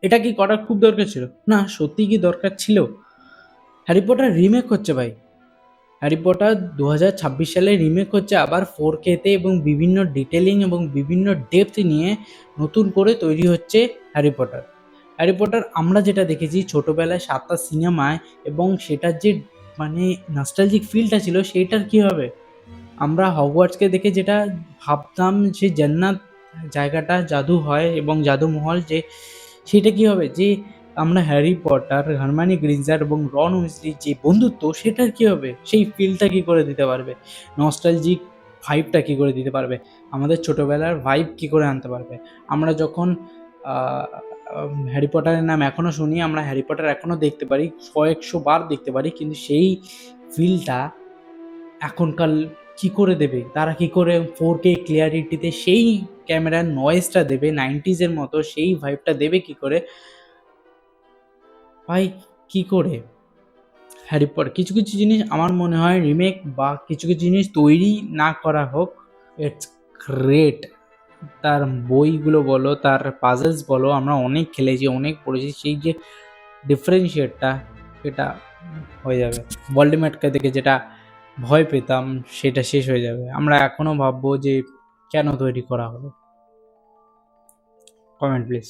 এটা কি করার খুব দরকার ছিল? না, সত্যিই কি দরকার ছিল? হ্যারি পটার রিমেক হচ্ছে ভাই। হ্যারি পটার 2026 সালে রিমেক হচ্ছে আবার 4K তে, এবং বিভিন্ন ডিটেলিং এবং বিভিন্ন ডেপথ নিয়ে নতুন করে তৈরি হচ্ছে হ্যারি পটার। হ্যারি পটার আমরা যেটা দেখেছি ছোটবেলায় 7টা সিনেমায়, এবং সেটার যে মানে নস্টালজিক ফিলটা ছিল সেইটার কি হবে? আমরা হগওয়ার্টসকে দেখে যেটা ভাবতাম যে জান্নাত জায়গাটা জাদু হয় এবং জাদুমহল, যে সেটা কি হবে? যে আমরা হ্যারি পটার, হারমানি গ্রিঞ্জার এবং রন উইজলির যে বন্ধুত্ব সেটার কি হবে? সেই ফিলটা কি করে দিতে পারবে? নস্টালজিক ভাইবটা কি করে দিতে পারবে? আমাদের ছোটবেলার ভাইব কি করে আনতে পারবে? আমরা যখন হ্যারি পটারের নাম এখনো শুনি, আমরা হ্যারি পটার এখনো দেখতে পারি, কয়েকশো বার দেখতে পারি, কিন্তু সেই ফিলটা এখনকার কি করে দেবে? তারা কি করে 4K ক্লিয়ারিটিতে সেই ক্যামেরার নয়েজটা দেবে 90s এর মতো, সেই ভাইবটা দেবে কি করে? ভাই, কি করে? হ্যারি পটার কিছু, কিছু জিনিস আমার মনে হয় রিমেক বা কিছু, কিছু জিনিস তৈরি না করা হোক, ইটস গ্রেট। তার বইগুলো বলো, তার পাজলস বলো, আমরা অনেক খেলেছি, অনেক পড়েছি। সেই যে ডিফারেনশিয়েটটা, এটা হয়ে যাবে। ভলডেমর্টকে দেখে যেটা ভয় পেতাম সেটা শেষ হয়ে যাবে। আমরা এখনো ভাববো যে কেন তৈরি করা হলো? Comment please.